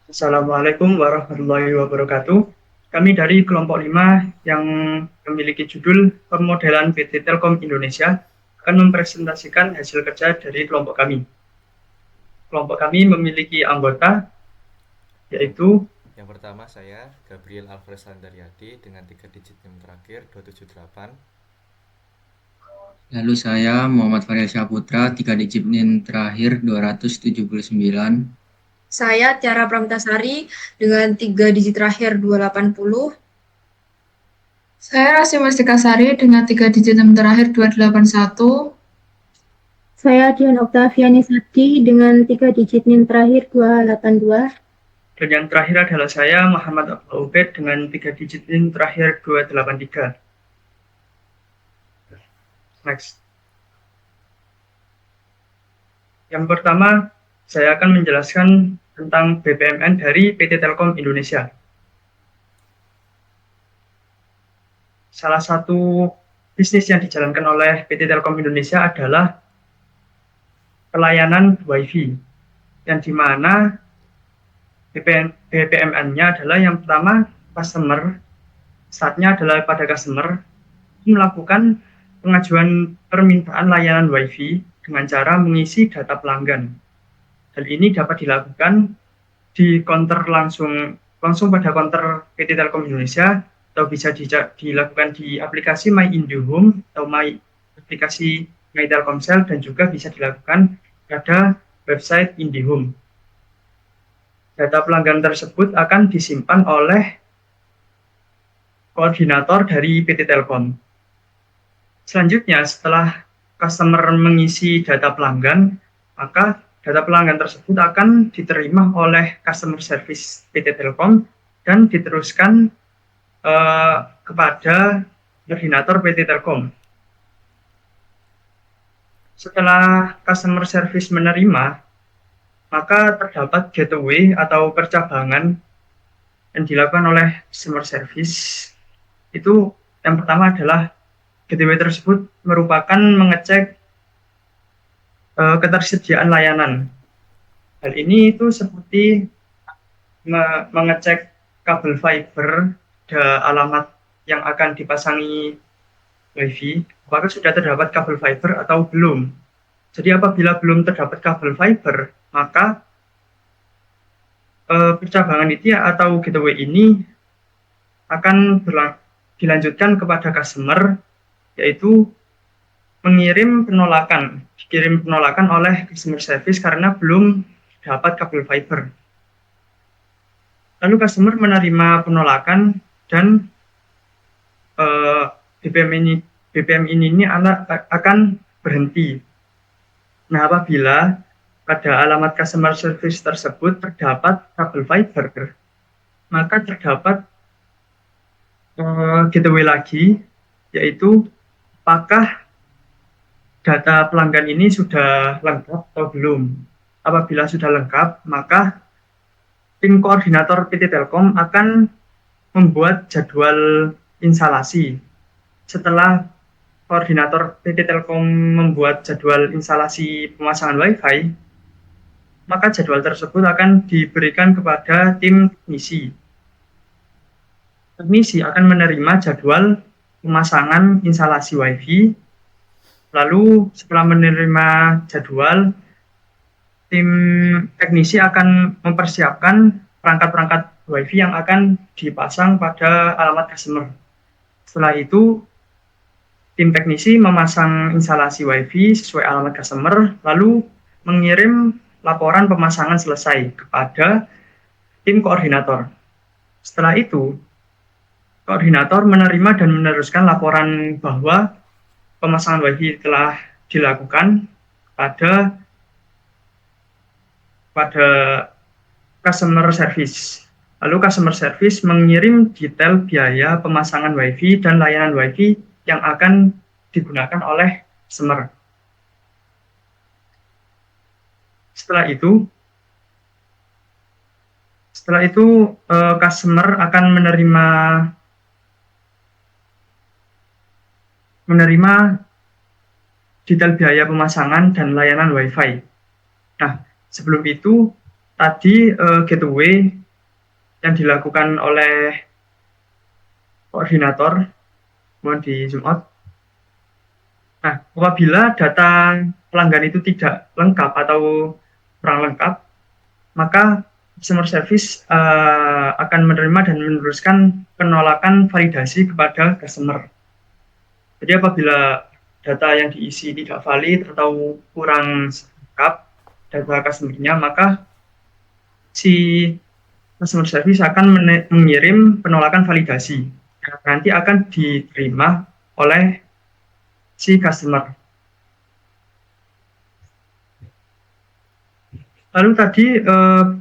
Assalamualaikum warahmatullahi wabarakatuh. Kami dari kelompok 5 yang memiliki judul Pemodelan PT Telkom Indonesia akan mempresentasikan hasil kerja dari kelompok kami. Kelompok kami memiliki anggota Yang, yaitu yang pertama saya Gabriel Alvarez Landariati dengan 3 digit NIM terakhir 278. Lalu saya Muhammad Faryal Syahputra, 3 digit NIM terakhir 279. Saya Tiara Pramitasari dengan 3 digit terakhir 280. Saya Rasi Mastikasari dengan 3 digit NIM terakhir 281. Saya Dian Oktaviani Sati dengan 3 digit NIM terakhir 282. dan yang terakhir adalah saya Muhammad Abdul Ubed dengan 3 digit NIM terakhir 283. Next. Yang pertama, saya akan menjelaskan tentang BPMN dari PT Telkom Indonesia. Salah satu bisnis yang dijalankan oleh PT Telkom Indonesia adalah pelayanan WiFi, yang dimana BPMN-nya adalah yang pertama customer, startnya adalah pada customer melakukan pengajuan permintaan layanan WiFi dengan cara mengisi data pelanggan. Hal ini dapat dilakukan di counter langsung pada counter PT Telkom Indonesia, atau bisa dilakukan di aplikasi My IndiHome atau aplikasi My Telkomsel, dan juga bisa dilakukan pada website IndiHome. Data pelanggan tersebut akan disimpan oleh koordinator dari PT Telkom. Selanjutnya, setelah customer mengisi data pelanggan, maka data pelanggan tersebut akan diterima oleh customer service PT Telkom dan diteruskan kepada koordinator PT Telkom. Setelah customer service menerima, maka terdapat gateway atau percabangan yang dilakukan oleh customer service. Itu yang pertama adalah gateway tersebut merupakan mengecek ketersediaan layanan. Hal ini itu seperti mengecek kabel fiber alamat yang akan dipasangi WiFi, apakah sudah terdapat kabel fiber atau belum. Jadi apabila belum terdapat kabel fiber, maka percabangan itu atau gateway ini akan dilanjutkan kepada customer, yaitu dikirim penolakan oleh customer service karena belum dapat kabel fiber. Lalu customer menerima penolakan dan BPM ini akan berhenti. Nah, apabila pada alamat customer service tersebut terdapat kabel fiber, maka terdapat gateway lagi, yaitu apakah data pelanggan ini sudah lengkap atau belum. Apabila sudah lengkap, maka tim koordinator PT Telkom akan membuat jadwal instalasi. Setelah koordinator PT Telkom membuat jadwal instalasi pemasangan WiFi, maka jadwal tersebut akan diberikan kepada tim teknisi. Teknisi akan menerima jadwal pemasangan instalasi WiFi. Lalu setelah menerima jadwal, tim teknisi akan mempersiapkan perangkat-perangkat WiFi yang akan dipasang pada alamat customer. Setelah itu, tim teknisi memasang instalasi WiFi sesuai alamat customer, lalu mengirim laporan pemasangan selesai kepada tim koordinator. Setelah itu, koordinator menerima dan meneruskan laporan bahwa pemasangan WiFi telah dilakukan pada customer service. Lalu customer service mengirim detail biaya pemasangan WiFi dan layanan WiFi yang akan digunakan oleh customer. Setelah itu customer akan menerima detail biaya pemasangan dan layanan WiFi. Nah, sebelum itu tadi gateway yang dilakukan oleh koordinator. Mohon di zoom out. Nah, apabila data pelanggan itu tidak lengkap atau kurang lengkap, maka customer service akan menerima dan meneruskan penolakan validasi kepada customer. Jadi apabila data yang diisi tidak valid atau kurang lengkap data customer-nya, maka si customer service akan mengirim penolakan validasi yang nanti akan diterima oleh si customer. Lalu tadi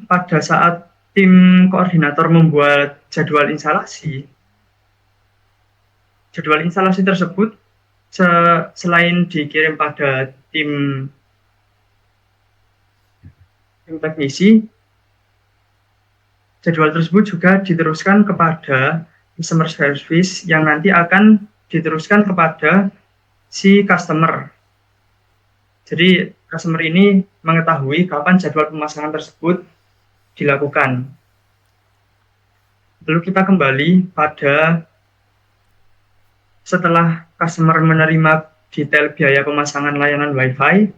pada saat tim koordinator membuat jadwal instalasi tersebut selain dikirim pada tim teknisi, jadwal tersebut juga diteruskan kepada customer service yang nanti akan diteruskan kepada si customer. Jadi customer ini mengetahui kapan jadwal pemasangan tersebut dilakukan. Lalu kita kembali pada setelah customer menerima detail biaya pemasangan layanan Wi-Fi,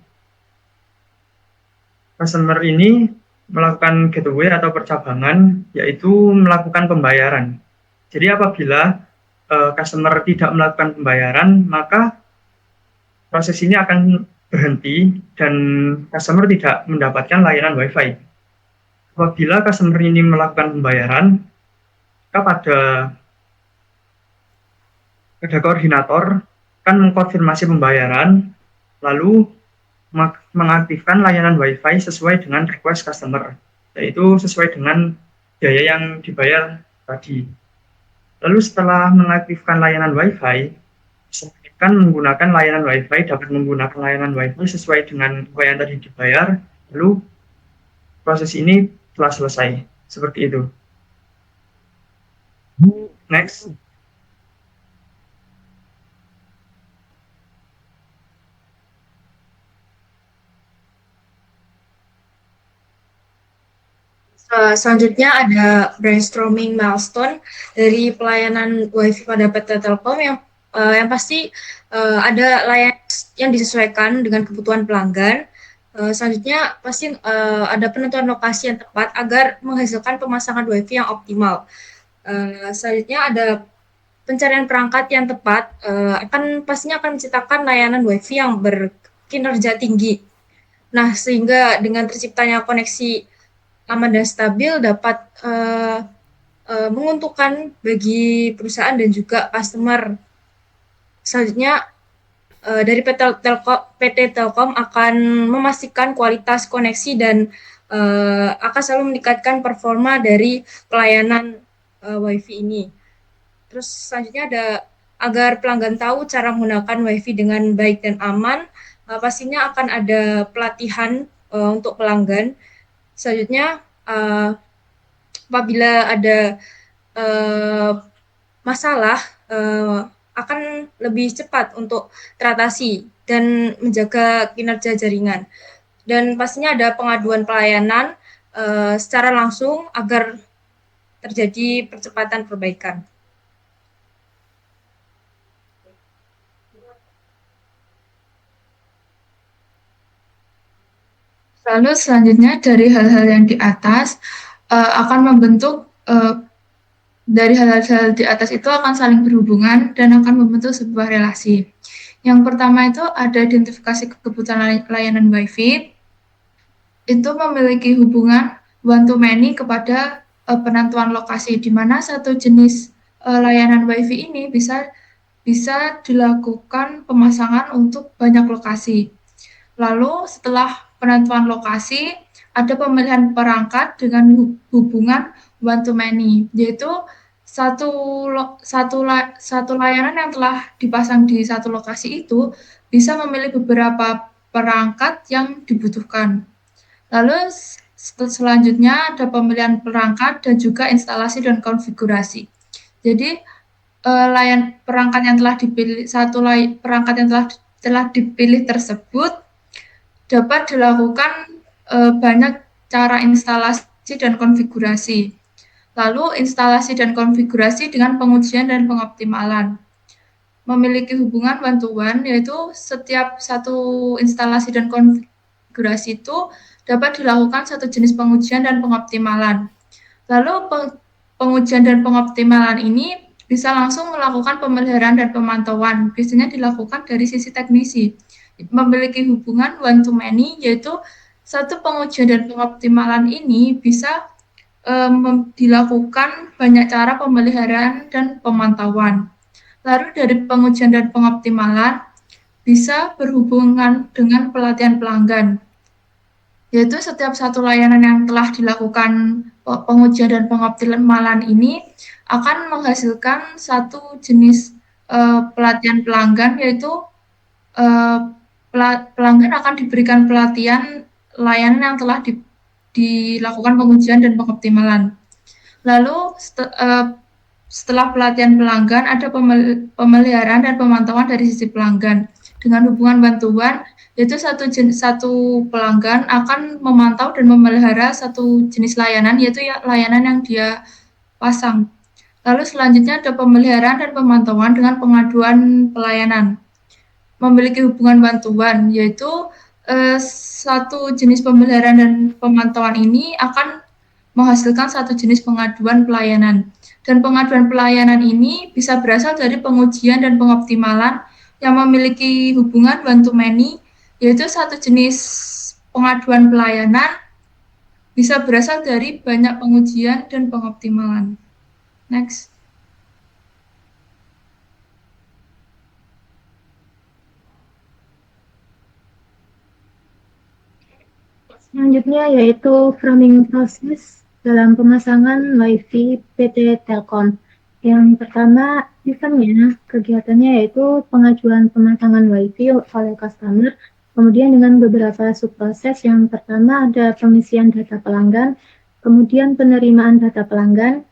customer ini melakukan gateway atau percabangan, yaitu melakukan pembayaran. Jadi apabila customer tidak melakukan pembayaran, maka proses ini akan berhenti dan customer tidak mendapatkan layanan Wi-Fi. Apabila customer ini melakukan pembayaran, maka pada koordinator akan mengkonfirmasi pembayaran, lalu mengaktifkan layanan Wi-Fi sesuai dengan request customer, yaitu sesuai dengan biaya yang dibayar tadi. Lalu setelah mengaktifkan layanan Wi-Fi, akan menggunakan layanan Wi-Fi, dapat menggunakan layanan Wi-Fi sesuai dengan apa yang tadi dibayar, lalu proses ini telah selesai. Seperti itu. Next. Selanjutnya ada brainstorming milestone dari pelayanan Wi-Fi pada PT Telkom yang pasti ada layanan yang disesuaikan dengan kebutuhan pelanggan. Selanjutnya pasti ada penentuan lokasi yang tepat agar menghasilkan pemasangan Wi-Fi yang optimal. Selanjutnya ada pencarian perangkat yang tepat pastinya akan menciptakan layanan Wi-Fi yang berkinerja tinggi. Nah, sehingga dengan terciptanya koneksi aman dan stabil dapat menguntungkan bagi perusahaan dan juga customer. Selanjutnya dari PT Telkom akan memastikan kualitas koneksi dan akan selalu meningkatkan performa dari pelayanan Wi-Fi ini. Terus selanjutnya ada agar pelanggan tahu cara menggunakan Wi-Fi dengan baik dan aman, pastinya akan ada pelatihan untuk pelanggan. Selanjutnya, apabila ada masalah, akan lebih cepat untuk teratasi dan menjaga kinerja jaringan. Dan pastinya ada pengaduan pelayanan secara langsung agar terjadi percepatan perbaikan. Lalu selanjutnya dari hal-hal yang di atas akan membentuk dari hal-hal di atas itu akan saling berhubungan dan akan membentuk sebuah relasi. Yang pertama itu ada identifikasi kebutuhan layanan Wi-Fi. Itu memiliki hubungan one to many kepada penentuan lokasi, di mana satu jenis layanan Wi-Fi ini bisa dilakukan pemasangan untuk banyak lokasi. Lalu setelah penentuan lokasi, ada pemilihan perangkat dengan hubungan one to many, yaitu satu layanan yang telah dipasang di satu lokasi itu bisa memilih beberapa perangkat yang dibutuhkan. Lalu selanjutnya ada pemilihan perangkat dan juga instalasi dan konfigurasi. Jadi perangkat yang telah dipilih perangkat yang telah dipilih tersebut dapat dilakukan banyak cara instalasi dan konfigurasi. Lalu instalasi dan konfigurasi dengan pengujian dan pengoptimalan. Memiliki hubungan one-to-one, yaitu setiap satu instalasi dan konfigurasi itu dapat dilakukan satu jenis pengujian dan pengoptimalan. Lalu pengujian dan pengoptimalan ini bisa langsung melakukan pemeliharaan dan pemantauan. Biasanya dilakukan dari sisi teknisi. Memiliki hubungan one-to-many, yaitu satu pengujian dan pengoptimalan ini bisa dilakukan banyak cara pemeliharaan dan pemantauan. Lalu dari pengujian dan pengoptimalan bisa berhubungan dengan pelatihan pelanggan, yaitu setiap satu layanan yang telah dilakukan pengujian dan pengoptimalan ini akan menghasilkan satu jenis pelatihan pelanggan, yaitu pelanggan akan diberikan pelatihan layanan yang telah dilakukan pengujian dan pengoptimalan. Lalu setelah pelatihan pelanggan ada pemeliharaan dan pemantauan dari sisi pelanggan. Dengan hubungan bantuan, yaitu satu pelanggan akan memantau dan memelihara satu jenis layanan, yaitu layanan yang dia pasang. Lalu selanjutnya ada pemeliharaan dan pemantauan dengan pengaduan pelayanan. Memiliki hubungan bantuan, yaitu satu jenis pemeliharaan dan pemantauan ini akan menghasilkan satu jenis pengaduan pelayanan. Dan pengaduan pelayanan ini bisa berasal dari pengujian dan pengoptimalan yang memiliki hubungan one-to-many, yaitu satu jenis pengaduan pelayanan bisa berasal dari banyak pengujian dan pengoptimalan. Next. Selanjutnya yaitu framing proses dalam pemasangan WiFi PT Telkom. Yang pertama, eventnya, kegiatannya yaitu pengajuan pemasangan WiFi oleh customer, kemudian dengan beberapa subproses. Yang pertama ada pengisian data pelanggan, kemudian penerimaan data pelanggan,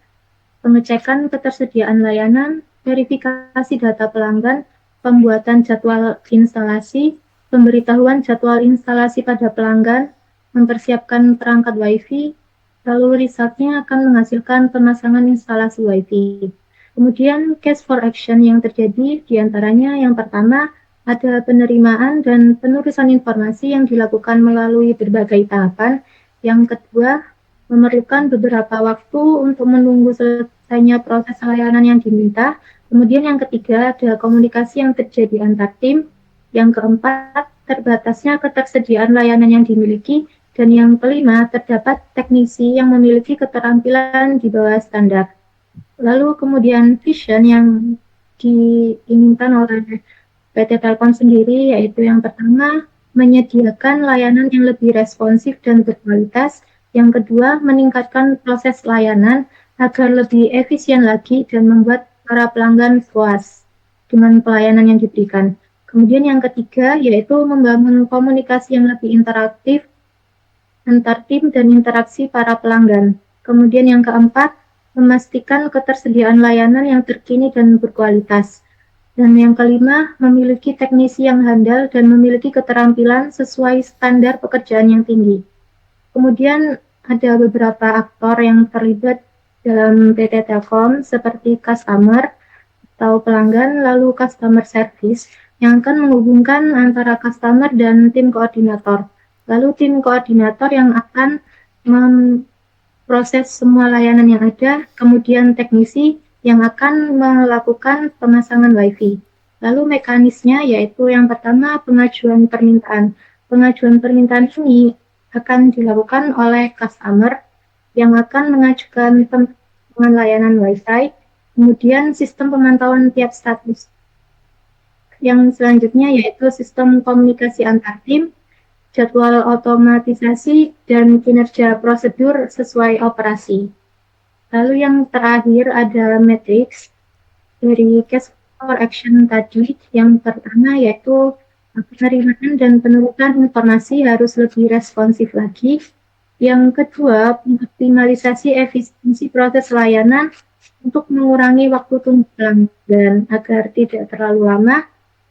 pengecekan ketersediaan layanan, verifikasi data pelanggan, pembuatan jadwal instalasi, pemberitahuan jadwal instalasi pada pelanggan, mempersiapkan perangkat WiFi, lalu resultnya akan menghasilkan pemasangan instalasi WiFi. Kemudian case for action yang terjadi diantaranya yang pertama ada penerimaan dan penulisan informasi yang dilakukan melalui berbagai tahapan. Yang kedua, memerlukan beberapa waktu untuk menunggu selesainya proses layanan yang diminta. Kemudian yang ketiga, ada komunikasi yang terjadi antar tim. Yang keempat, terbatasnya ketersediaan layanan yang dimiliki. Dan yang kelima, terdapat teknisi yang memiliki keterampilan di bawah standar. Lalu kemudian vision yang diinginkan oleh PT Telkom sendiri, yaitu yang pertama, menyediakan layanan yang lebih responsif dan berkualitas. Yang kedua, meningkatkan proses layanan agar lebih efisien lagi dan membuat para pelanggan puas dengan pelayanan yang diberikan. Kemudian yang ketiga, yaitu membangun komunikasi yang lebih interaktif antar tim dan interaksi para pelanggan. Kemudian yang keempat, memastikan ketersediaan layanan yang terkini dan berkualitas. Dan yang kelima, memiliki teknisi yang handal dan memiliki keterampilan sesuai standar pekerjaan yang tinggi. Kemudian ada beberapa aktor yang terlibat dalam PT Telkom seperti customer atau pelanggan, lalu customer service yang akan menghubungkan antara customer dan tim koordinator. Lalu tim koordinator yang akan memproses semua layanan yang ada, kemudian teknisi yang akan melakukan pemasangan WiFi. Lalu mekanisnya yaitu yang pertama pengajuan permintaan. Pengajuan permintaan ini akan dilakukan oleh customer yang akan mengajukan pemasangan layanan WiFi, kemudian sistem pemantauan tiap status. Yang selanjutnya yaitu sistem komunikasi antar tim, jadwal otomatisasi, dan kinerja prosedur sesuai operasi. Lalu yang terakhir ada matrix dari case for action tadi. Yang pertama yaitu penerimaan dan penurunan informasi harus lebih responsif lagi. Yang kedua, optimalisasi efisiensi proses layanan untuk mengurangi waktu tunggu pelanggan agar tidak terlalu lama.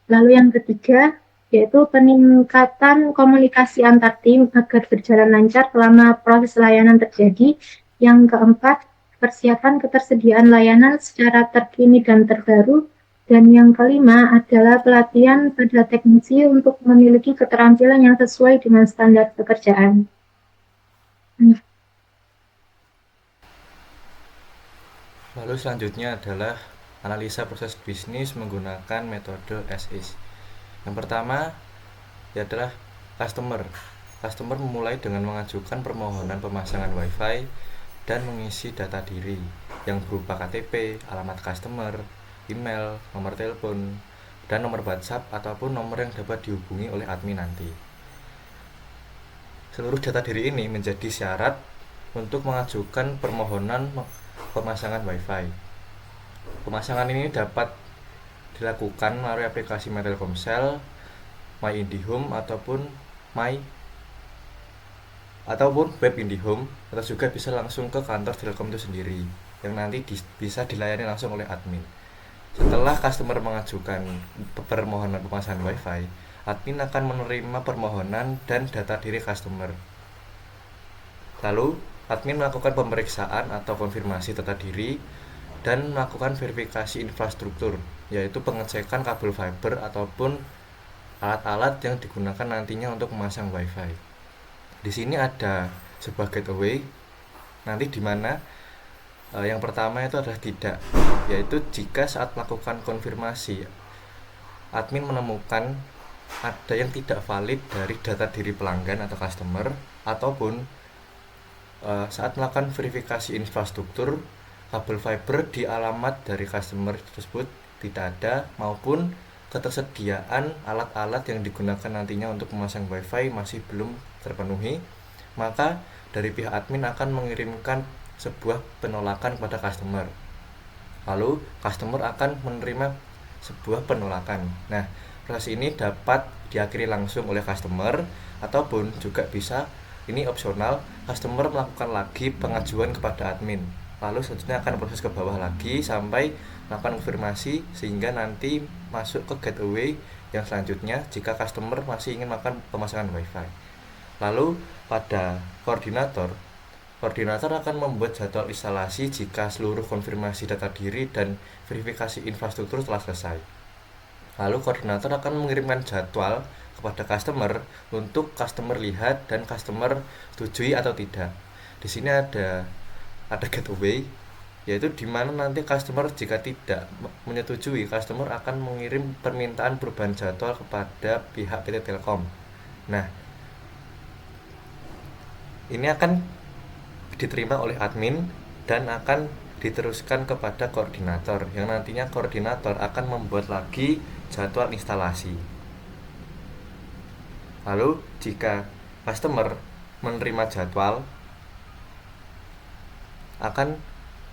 Lalu yang ketiga, yaitu peningkatan komunikasi antar tim agar berjalan lancar selama proses layanan terjadi. Yang keempat, persiapan ketersediaan layanan secara terkini dan terbaru. Dan yang kelima adalah pelatihan pada teknisi untuk memiliki keterampilan yang sesuai dengan standar pekerjaan. Lalu selanjutnya adalah analisa proses bisnis menggunakan metode SIS. Yang pertama adalah customer. Customer memulai dengan mengajukan permohonan pemasangan WiFi dan mengisi data diri yang berupa KTP, alamat customer, email, nomor telepon, dan nomor WhatsApp ataupun nomor yang dapat dihubungi oleh admin nanti. Seluruh data diri ini menjadi syarat untuk mengajukan permohonan pemasangan WiFi. Pemasangan ini dapat dilakukan melalui aplikasi My Telkomsel, My IndiHome ataupun web IndiHome, atau juga bisa langsung ke kantor Telkom itu sendiri yang nanti bisa dilayani langsung oleh admin. Setelah customer mengajukan permohonan pemasangan WiFi, admin akan menerima permohonan dan data diri customer. Lalu, admin melakukan pemeriksaan atau konfirmasi data diri dan melakukan verifikasi infrastruktur, yaitu pengecekan kabel fiber ataupun alat-alat yang digunakan nantinya untuk memasang WiFi. Di sini ada sebuah gateway nanti di mana yang pertama itu adalah tidak, yaitu jika saat melakukan konfirmasi admin menemukan ada yang tidak valid dari data diri pelanggan atau customer, ataupun saat melakukan verifikasi infrastruktur kabel fiber di alamat dari customer tersebut tidak ada, maupun ketersediaan alat-alat yang digunakan nantinya untuk memasang WiFi masih belum terpenuhi, maka dari pihak admin akan mengirimkan sebuah penolakan kepada customer. Lalu customer akan menerima sebuah penolakan. Nah, proses ini dapat diakhiri langsung oleh customer, ataupun juga bisa, ini opsional, customer melakukan lagi pengajuan kepada admin. Lalu selanjutnya akan proses ke bawah lagi sampai melakukan konfirmasi sehingga nanti masuk ke gateway yang selanjutnya jika customer masih ingin melakukan pemasangan WiFi. Lalu pada koordinator akan membuat jadwal instalasi jika seluruh konfirmasi data diri dan verifikasi infrastruktur telah selesai. Lalu koordinator akan mengirimkan jadwal kepada customer untuk customer lihat dan customer setujui atau tidak. Di sini ada gateway, yaitu di mana nanti customer jika tidak menyetujui, customer akan mengirim permintaan perubahan jadwal kepada pihak PT Telkom. Nah, ini akan diterima oleh admin dan akan diteruskan kepada koordinator, yang nantinya koordinator akan membuat lagi jadwal instalasi. Lalu jika customer menerima jadwal, akan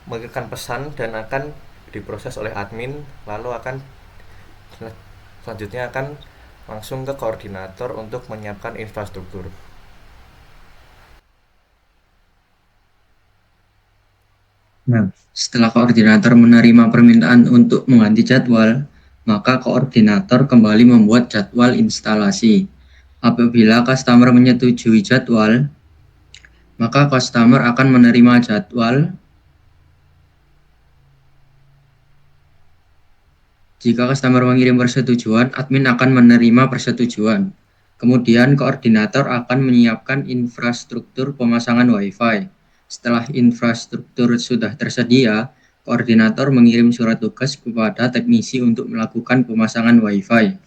mengirimkan pesan dan akan diproses oleh admin, lalu akan selanjutnya akan langsung ke koordinator untuk menyiapkan infrastruktur. Nah, setelah koordinator menerima permintaan untuk mengganti jadwal, maka koordinator kembali membuat jadwal instalasi. Apabila customer menyetujui jadwal, maka customer akan menerima jadwal. Jika customer mengirim persetujuan, admin akan menerima persetujuan. Kemudian koordinator akan menyiapkan infrastruktur pemasangan WiFi. Setelah infrastruktur sudah tersedia, koordinator mengirim surat tugas kepada teknisi untuk melakukan pemasangan WiFi.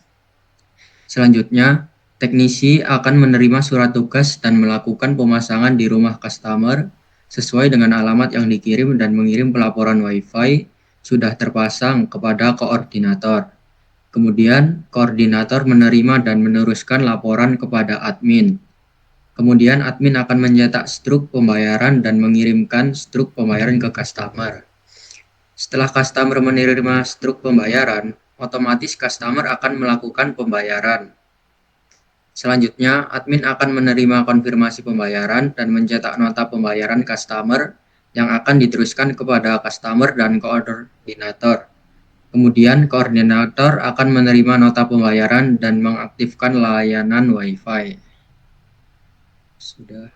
Selanjutnya, teknisi akan menerima surat tugas dan melakukan pemasangan di rumah customer sesuai dengan alamat yang dikirim dan mengirim pelaporan WiFi sudah terpasang kepada koordinator. Kemudian, koordinator menerima dan meneruskan laporan kepada admin. Kemudian, admin akan mencetak struk pembayaran dan mengirimkan struk pembayaran ke customer. Setelah customer menerima struk pembayaran, otomatis customer akan melakukan pembayaran. Selanjutnya, admin akan menerima konfirmasi pembayaran dan mencetak nota pembayaran customer yang akan diteruskan kepada customer dan koordinator. Kemudian, koordinator akan menerima nota pembayaran dan mengaktifkan layanan WiFi. Sudah.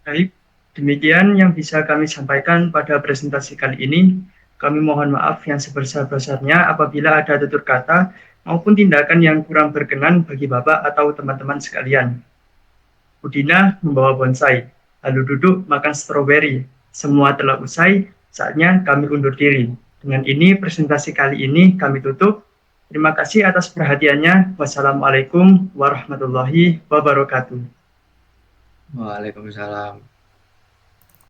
Baik, demikian yang bisa kami sampaikan pada presentasi kali ini. Kami mohon maaf yang sebesar-besarnya apabila ada tutur kata maupun tindakan yang kurang berkenan bagi Bapak atau teman-teman sekalian. Budina membawa bonsai, lalu duduk makan stroberi. Semua telah usai, saatnya kami undur diri. Dengan ini presentasi kali ini kami tutup. Terima kasih atas perhatiannya. Wassalamualaikum warahmatullahi wabarakatuh. Waalaikumsalam.